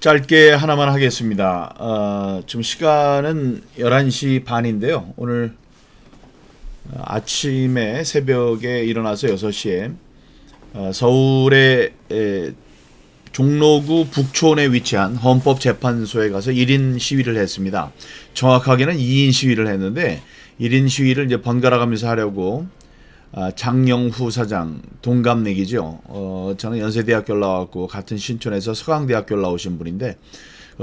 짧게 하나만 하겠습니다. 지금 시간은 11시 반인데요. 오늘 아침에 새벽에 일어나서 6시에 서울의 종로구 북촌에 위치한 헌법재판소에 가서 1인 시위를 했습니다. 정확하게는 2인 시위를 했는데 1인 시위를 이제 번갈아 가면서 하려고 장영후 사장 동갑내기죠. 저는 연세대학교 나왔고 같은 신촌에서 서강대학교 나오신 분인데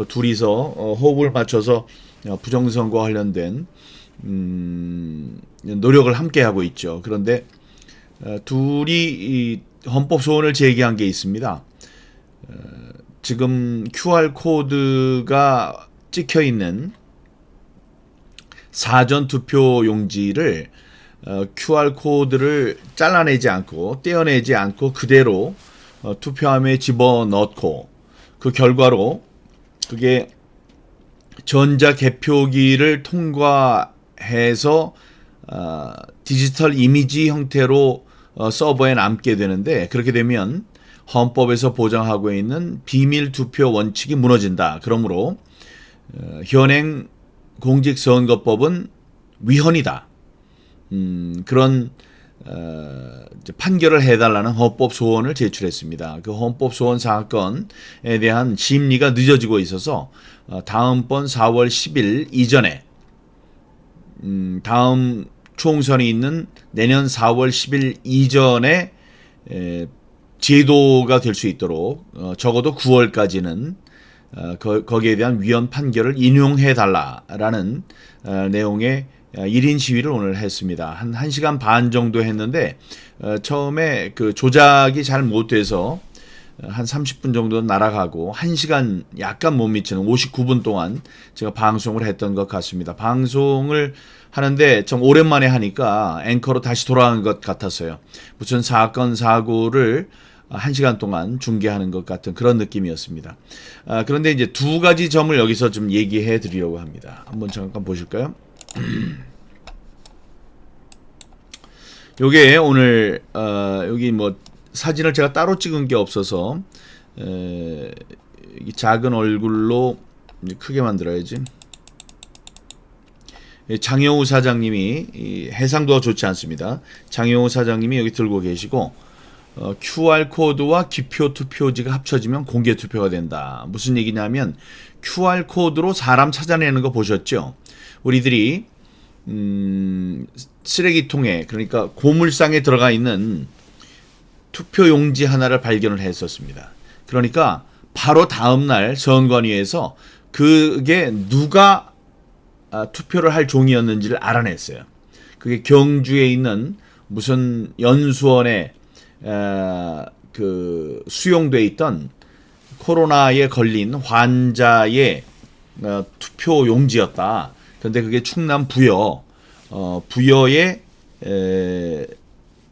둘이서 호흡을 맞춰서 부정선거 관련된 노력을 함께 하고 있죠. 그런데 둘이 이 헌법 소원을 제기한 게 있습니다. 지금 QR 코드가 찍혀 있는 사전 투표 용지를 QR 코드를 잘라내지 않고 떼어내지 않고 그대로 투표함에 집어넣고 그 결과로 그게 전자 개표기를 통과해서 디지털 이미지 형태로 서버에 남게 되는데, 그렇게 되면 헌법에서 보장하고 있는 비밀 투표 원칙이 무너진다. 그러므로 현행 공직선거법은 위헌이다. 그런 판결을 해달라는 헌법 소원을 제출했습니다. 그 헌법 소원 사건에 대한 심리가 늦어지고 있어서 다음번 4월 10일 이전에 다음 총선이 있는 내년 4월 10일 이전에 제도가 될 수 있도록 적어도 9월까지는 거기에 대한 위헌 판결을 인용해달라라는 내용의 1인 시위를 오늘 했습니다. 한 1시간 반 정도 했는데 처음에 그 조작이 잘 못 돼서 한 30분 정도 날아가고 1시간 약간 못 미치는 59분 동안 제가 방송을 했던 것 같습니다. 방송을 하는데 좀 오랜만에 하니까 앵커로 다시 돌아간 것 같았어요. 무슨 사건 사고를 1시간 동안 중계하는 것 같은 그런 느낌이었습니다. 그런데 이제 두 가지 점을 여기서 좀 얘기해 드리려고 합니다. 한번 잠깐 보실까요? 요게 오늘 여기 뭐 사진을 제가 따로 찍은 게 없어서 작은 얼굴로 크게 만들어야지. 장영우 사장님이 해상도가 좋지 않습니다. 장영우 사장님이 여기 들고 계시고 QR 코드와 기표 투표지가 합쳐지면 공개 투표가 된다. 무슨 얘기냐면 QR 코드로 사람 찾아내는 거 보셨죠? 우리들이 쓰레기통에, 그러니까 고물상에 들어가 있는 투표 용지 하나를 발견을 했었습니다. 그러니까 바로 다음날 선관위에서 그게 누가 투표를 할 종이었는지를 알아냈어요. 그게 경주에 있는 무슨 연수원에 그 수용돼 있던 코로나에 걸린 환자의 투표 용지였다. 그런데 그게 충남 부여의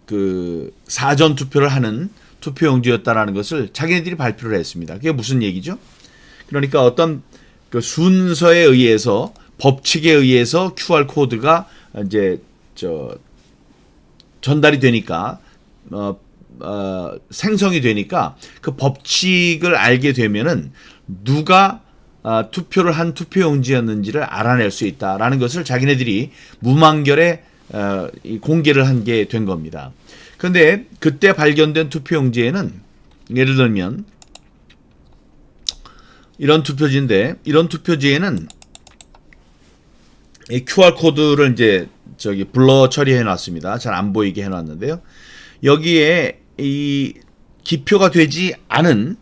그 사전 투표를 하는 투표 용지였다라는 것을 자기네들이 발표를 했습니다. 그게 무슨 얘기죠? 그러니까 어떤 그 순서에 의해서, 법칙에 의해서 QR 코드가 이제 전달이 되니까 생성이 되니까 그 법칙을 알게 되면은 누가 투표를 한 투표용지였는지를 알아낼 수 있다라는 것을 자기네들이 무만결에 공개를 한 게 된 겁니다. 그런데 그때 발견된 투표용지에는 예를 들면 이런 투표지인데, 이런 투표지에는 이 QR 코드를 이제 블러 처리해 놨습니다. 잘 안 보이게 해 놨는데요. 여기에 이 기표가 되지 않은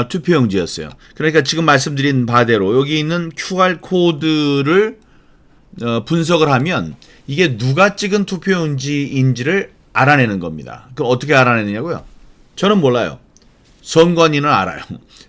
투표용지였어요. 그러니까 지금 말씀드린 바대로 여기 있는 QR 코드를 분석을 하면 이게 누가 찍은 투표용지인지를 알아내는 겁니다. 그럼 어떻게 알아내느냐고요? 저는 몰라요. 선관위는 알아요.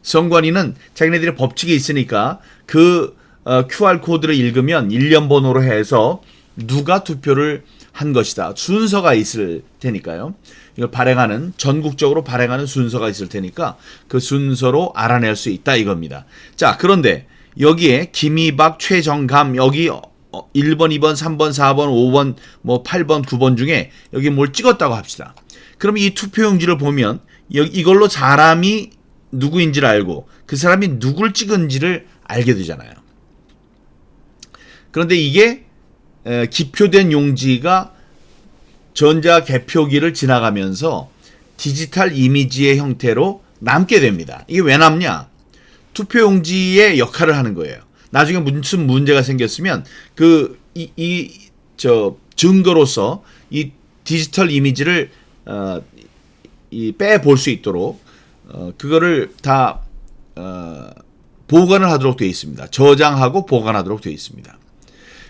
선관위는 자기네들의 법칙이 있으니까 그 QR 코드를 읽으면 일련 번호로 해서 누가 투표를 한 것이다. 순서가 있을 테니까요. 이걸 발행하는, 전국적으로 발행하는 순서가 있을 테니까 그 순서로 알아낼 수 있다 이겁니다. 자, 그런데 여기에 김이박, 최정감, 여기 1번, 2번, 3번, 4번, 5번, 뭐 8번, 9번 중에 여기 뭘 찍었다고 합시다. 그럼 이 투표용지를 보면 이걸로 사람이 누구인지를 알고 그 사람이 누굴 찍은지를 알게 되잖아요. 그런데 이게 기표된 용지가 전자개표기를 지나가면서 디지털 이미지의 형태로 남게 됩니다. 이게 왜 남냐? 투표용지의 역할을 하는 거예요. 나중에 무슨 문제가 생겼으면 증거로서 이 디지털 이미지를 빼볼 수 있도록 그거를 다 보관을 하도록 되어 있습니다. 저장하고 보관하도록 되어 있습니다.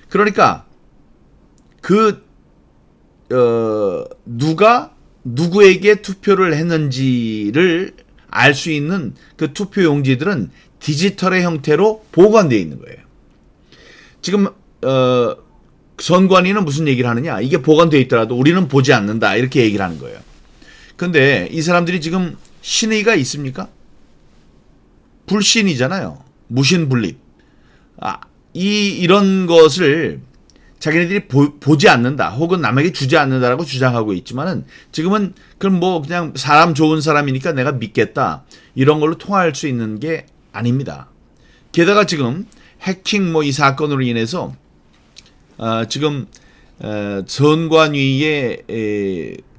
그러니까 누가 누구에게 투표를 했는지를 알 수 있는 그 투표 용지들은 디지털의 형태로 보관되어 있는 거예요. 지금 선관위는 무슨 얘기를 하느냐? 이게 보관되어 있더라도 우리는 보지 않는다 이렇게 얘기를 하는 거예요. 근데 이 사람들이 지금 신의가 있습니까? 불신이잖아요. 무신분립. 이런 것을 자기네들이 보지 않는다 혹은 남에게 주지 않는다라고 주장하고 있지만은 지금은 그럼 뭐 그냥 사람 좋은 사람이니까 내가 믿겠다 이런 걸로 통할 수 있는 게 아닙니다. 게다가 지금 해킹 이 사건으로 인해서 지금 선관위의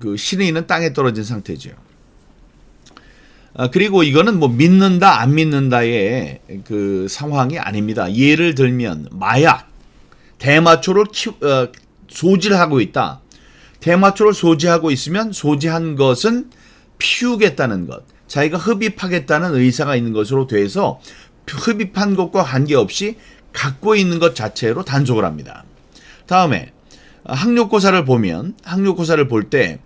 그 신의는 땅에 떨어진 상태죠. 그리고 이거는 뭐 믿는다 안 믿는다의 그 상황이 아닙니다. 예를 들면 마약, 대마초를 소지하고 있다. 대마초를 소지하고 있으면 소지한 것은 피우겠다는 것, 자기가 흡입하겠다는 의사가 있는 것으로 돼서 흡입한 것과 관계없이 갖고 있는 것 자체로 단속을 합니다. 다음에 학력고사를 보면 학력고사를 볼 때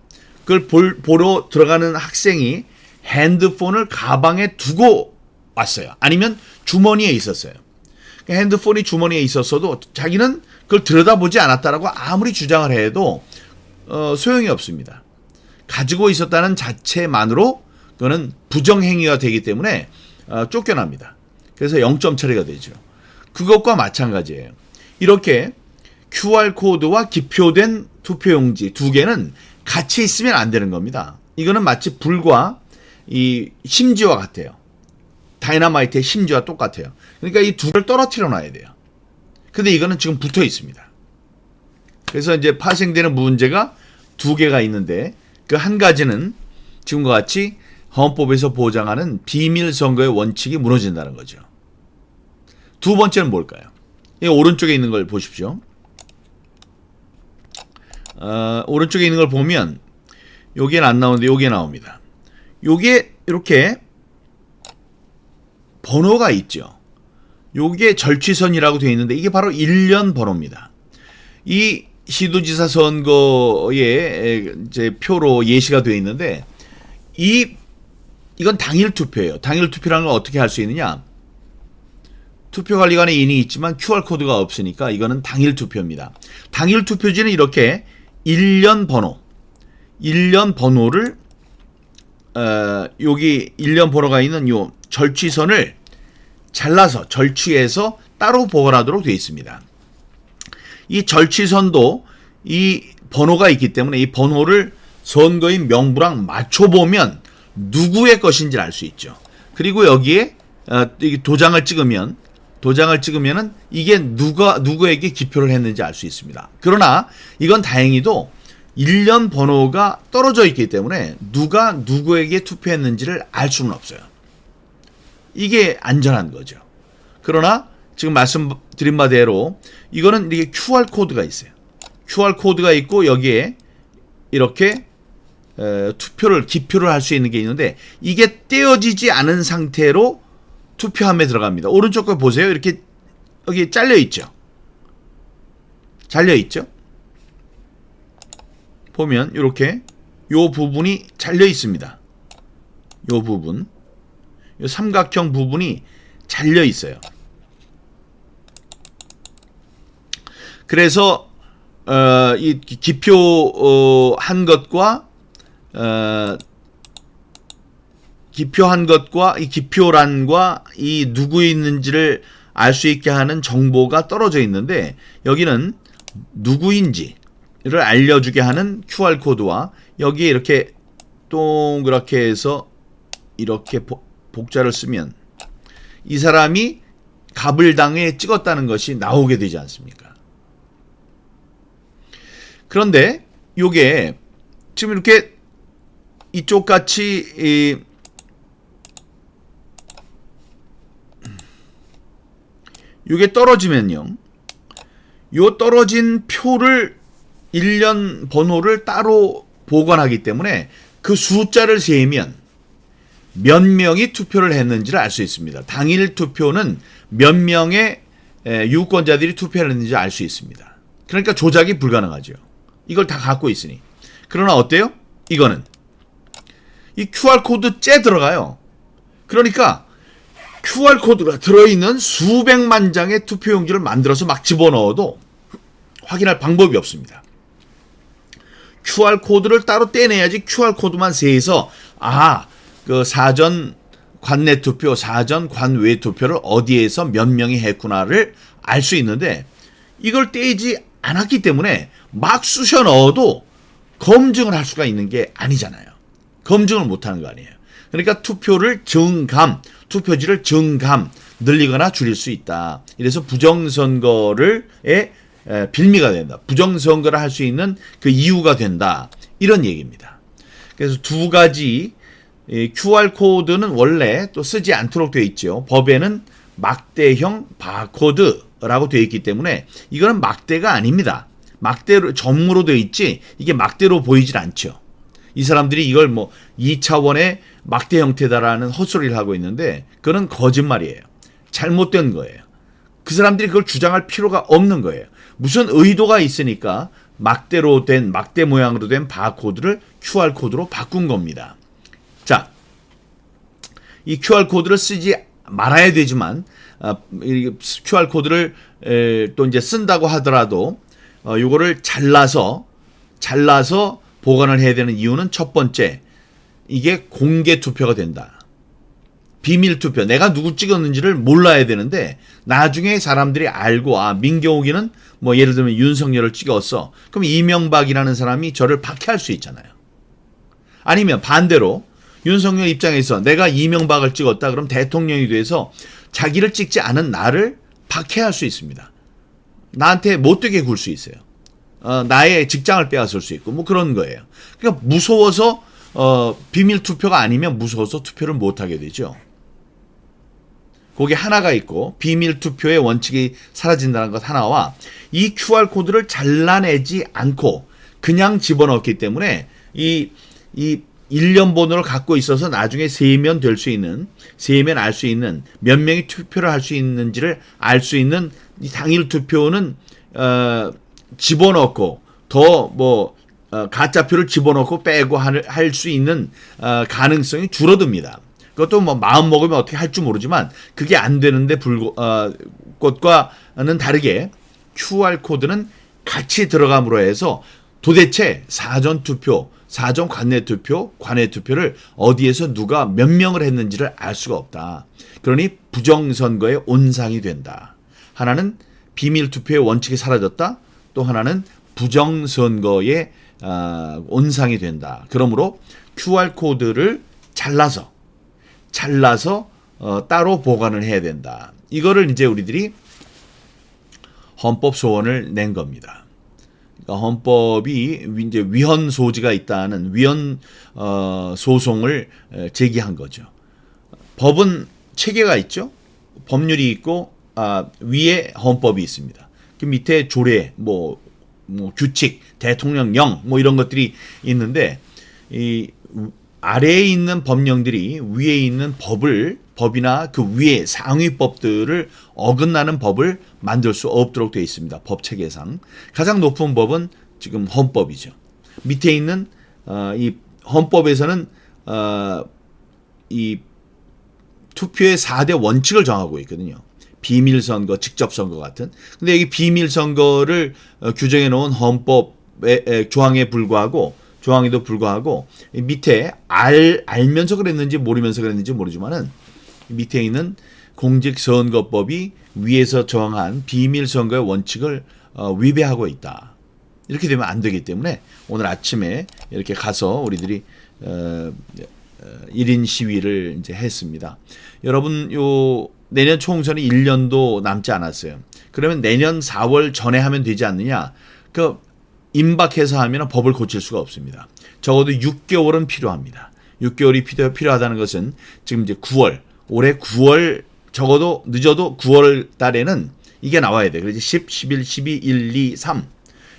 그걸 보러 들어가는 학생이 핸드폰을 가방에 두고 왔어요. 아니면 주머니에 있었어요. 핸드폰이 주머니에 있었어도 자기는 그걸 들여다보지 않았다라고 아무리 주장을 해도 소용이 없습니다. 가지고 있었다는 자체만으로 그거는 부정행위가 되기 때문에 쫓겨납니다. 그래서 0점 처리가 되죠. 그것과 마찬가지예요. 이렇게 QR코드와 기표된 투표용지 두 개는 같이 있으면 안 되는 겁니다. 이거는 마치 불과 이 심지와 같아요. 다이너마이트의 심지와 똑같아요. 그러니까 이 두 개를 떨어뜨려 놔야 돼요. 근데 이거는 지금 붙어 있습니다. 그래서 이제 파생되는 문제가 두 개가 있는데 그 한 가지는 지금과 같이 헌법에서 보장하는 비밀 선거의 원칙이 무너진다는 거죠. 두 번째는 뭘까요? 이 오른쪽에 있는 걸 보십시오. 오른쪽에 있는 걸 보면 여기는 안 나오는데 여기에 나옵니다. 요게 이렇게 번호가 있죠. 요게 절취선이라고 되어 있는데 이게 바로 1년 번호입니다. 이 시도지사 선거에 이제 표로 예시가 되어 있는데 이건 당일 투표예요. 당일 투표라는 걸 어떻게 할 수 있느냐? 투표관리관에 인이 있지만 QR코드가 없으니까 이거는 당일 투표입니다. 당일 투표지는 이렇게 1년 번호를 여기 1년 번호가 있는 요 절취선을 잘라서 절취해서 따로 보관하도록 되어 있습니다. 이 절취선도 이 번호가 있기 때문에 이 번호를 선거인 명부랑 맞춰보면 누구의 것인지를 알 수 있죠. 그리고 여기에 도장을 찍으면은 이게 누구에게 기표를 했는지 알 수 있습니다. 그러나 이건 다행히도 1년 번호가 떨어져 있기 때문에 누가 누구에게 투표했는지를 알 수는 없어요. 이게 안전한 거죠. 그러나 지금 말씀드린 바대로 이거는 이게 QR코드가 있어요. QR코드가 있고 여기에 이렇게 기표를 할 수 있는 게 있는데 이게 떼어지지 않은 상태로 투표함에 들어갑니다. 오른쪽 거 보세요. 이렇게 여기 잘려 있죠. 보면 이렇게 요 부분이 잘려 있습니다. 요 부분, 요 삼각형 부분이 잘려 있어요. 그래서 이 기표한 것과 이 기표란과 이 누구 있는지를 알 수 있게 하는 정보가 떨어져 있는데 여기는 누구인지를 알려주게 하는 QR코드와 여기에 이렇게 동그랗게 해서 이렇게 복자를 쓰면 이 사람이 갑을당에 찍었다는 것이 나오게 되지 않습니까? 그런데 요게 지금 이렇게 이쪽 같이 요게 떨어지면요, 요 떨어진 표를 1년 번호를 따로 보관하기 때문에 그 숫자를 세면 몇 명이 투표를 했는지를 알 수 있습니다. 당일 투표는 몇 명의 유권자들이 투표를 했는지 알 수 있습니다. 그러니까 조작이 불가능하죠. 이걸 다 갖고 있으니. 그러나 어때요? 이거는 이 QR코드 째 들어가요. 그러니까 QR코드가 들어있는 수백만 장의 투표용지를 만들어서 막 집어넣어도 확인할 방법이 없습니다. QR코드를 따로 떼내야지 QR코드만 세서 그 사전 관내 투표, 사전 관외 투표를 어디에서 몇 명이 했구나를 알 수 있는데 이걸 떼지 않았기 때문에 막 쑤셔 넣어도 검증을 할 수가 있는 게 아니잖아요. 검증을 못하는 거 아니에요. 그러니까 투표를 투표지를 늘리거나 줄일 수 있다. 이래서 부정선거를 빌미가 된다. 부정선거를 할 수 있는 그 이유가 된다. 이런 얘기입니다. 그래서 두 가지 QR코드는 원래 또 쓰지 않도록 되어 있죠. 법에는 막대형 바코드라고 되어 있기 때문에 이거는 막대가 아닙니다. 막대로 점으로 되어 있지 이게 막대로 보이질 않죠. 이 사람들이 이걸 2차원의 막대 형태다라는 헛소리를 하고 있는데 그건 거짓말이에요. 잘못된 거예요. 그 사람들이 그걸 주장할 필요가 없는 거예요. 무슨 의도가 있으니까 막대 모양으로 된 바코드를 QR코드로 바꾼 겁니다. 자, 이 QR코드를 쓰지 말아야 되지만 QR코드를 또 이제 쓴다고 하더라도 요거를 잘라서 보관을 해야 되는 이유는 첫 번째, 이게 공개 투표가 된다. 비밀 투표. 내가 누구 찍었는지를 몰라야 되는데 나중에 사람들이 알고 민경욱이는 예를 들면 윤석열을 찍었어. 그럼 이명박이라는 사람이 저를 박해할 수 있잖아요. 아니면 반대로 윤석열 입장에서 내가 이명박을 찍었다. 그럼 대통령이 돼서 자기를 찍지 않은 나를 박해할 수 있습니다. 나한테 못되게 굴 수 있어요. 나의 직장을 빼앗을 수 있고 그런 거예요. 그러니까 무서워서 비밀 투표가 아니면 무서워서 투표를 못하게 되죠. 거기 하나가 있고 비밀 투표의 원칙이 사라진다는 것 하나와 이 QR코드를 잘라내지 않고 그냥 집어넣기 때문에 이 일련 번호를 갖고 있어서 나중에 세면 알 수 있는 몇 명이 투표를 할 수 있는지를 알 수 있는 이 당일 투표는 집어넣고 가짜표를 집어넣고 빼고 할 수 있는 가능성이 줄어듭니다. 그것도 마음 먹으면 어떻게 할 줄 모르지만 그게 안 되는데 것과는 다르게 QR코드는 같이 들어감으로 해서 도대체 사전 투표, 사전 관내 투표를 어디에서 누가 몇 명을 했는지를 알 수가 없다. 그러니 부정선거의 온상이 된다. 하나는 비밀 투표의 원칙이 사라졌다. 또 하나는 부정선거의 온상이 된다. 그러므로 QR코드를 잘라서 따로 보관을 해야 된다. 이거를 이제 우리들이 헌법 소원을 낸 겁니다. 그러니까 헌법이 이제 위헌 소지가 있다는 위헌 소송을 제기한 거죠. 법은 체계가 있죠. 법률이 있고 위에 헌법이 있습니다. 그 밑에 조례, 규칙, 대통령령 이런 것들이 있는데 이 아래에 있는 법령들이 위에 있는 법이나 그 위에 상위법들을 어긋나는 법을 만들 수 없도록 되어 있습니다. 법 체계상. 가장 높은 법은 지금 헌법이죠. 밑에 있는 이 헌법에서는 이 투표의 4대 원칙을 정하고 있거든요. 비밀선거, 직접선거 같은. 근데 여기 비밀선거를 규정해 놓은 헌법의 조항에도 불구하고 밑에 알면서 그랬는지 모르면서 그랬는지 모르지만은 밑에 있는 공직선거법이 위에서 정한 비밀선거의 원칙을 위배하고 있다. 이렇게 되면 안 되기 때문에 오늘 아침에 이렇게 가서 우리들이 1인 시위를 이제 했습니다. 여러분, 요 내년 총선이 1년도 남지 않았어요. 그러면 내년 4월 전에 하면 되지 않느냐? 그 임박해서 하면 법을 고칠 수가 없습니다. 적어도 6개월은 필요합니다. 6개월이 필요하다는 것은 지금 이제 9월, 올해 9월, 적어도 늦어도 9월 달에는 이게 나와야 돼. 그래서 10, 11, 12, 1, 2, 3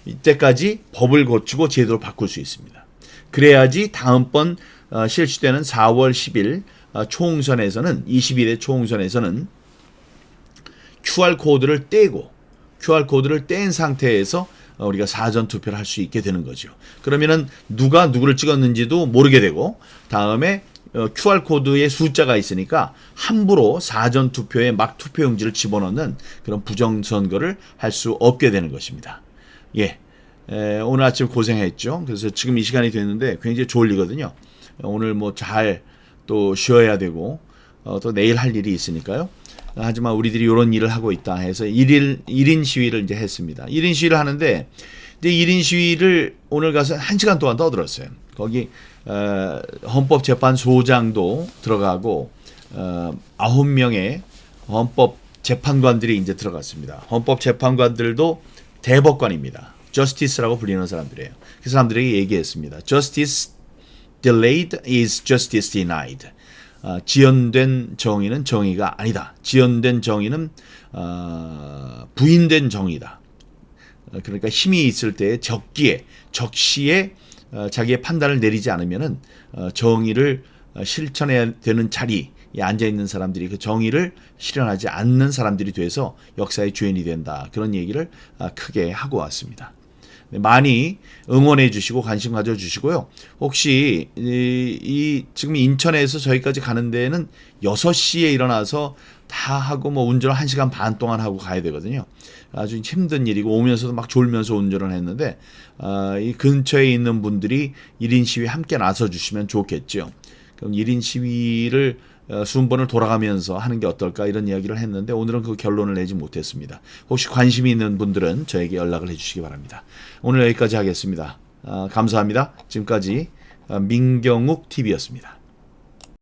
이때까지 법을 고치고 제도를 바꿀 수 있습니다. 그래야지 다음번 실시되는 4월 10일 총선에서는 22대 총선에서는 QR코드를 떼고 QR코드를 뗀 상태에서 우리가 사전투표를 할 수 있게 되는 거죠. 그러면은 누가 누구를 찍었는지도 모르게 되고 다음에 QR코드에 숫자가 있으니까 함부로 사전투표에 막 투표용지를 집어넣는 그런 부정선거를 할 수 없게 되는 것입니다. 예, 오늘 아침 고생했죠. 그래서 지금 이 시간이 됐는데 굉장히 졸리거든요. 오늘 뭐 잘 또 쉬어야 되고 또 내일 할 일이 있으니까요. 하지만 우리들이 이런 일을 하고 있다 해서 1인 시위를 이제 했습니다. 1인 시위를 하는데 이제 1인 시위를 오늘 가서 1시간 동안 떠들었어요. 거기 헌법재판소장도 들어가고 9명의 헌법재판관들이 이제 들어갔습니다. 헌법재판관들도 대법관입니다. 저스티스라고 불리는 사람들이에요. 그 사람들에게 얘기했습니다. Justice delayed is justice denied. 지연된 정의는 정의가 아니다. 지연된 정의는 부인된 정의다. 그러니까 힘이 있을 때 적시에 자기의 판단을 내리지 않으면은 정의를 실천해야 되는 자리에 앉아 있는 사람들이 그 정의를 실현하지 않는 사람들이 돼서 역사의 주인이 된다. 그런 얘기를 크게 하고 왔습니다. 많이 응원해 주시고 관심 가져 주시고요. 혹시 지금 인천에서 저희까지 가는 데는 6시에 일어나서 다 하고 뭐 운전을 1시간 반 동안 하고 가야 되거든요. 아주 힘든 일이고 오면서도 막 졸면서 운전을 했는데 이 근처에 있는 분들이 1인 시위 함께 나서 주시면 좋겠죠. 그럼 1인 시위를 순번을 돌아가면서 하는 게 어떨까 이런 이야기를 했는데 오늘은 그 결론을 내지 못했습니다. 혹시 관심이 있는 분들은 저에게 연락을 해주시기 바랍니다. 오늘 여기까지 하겠습니다. 감사합니다. 지금까지 민경욱 TV였습니다.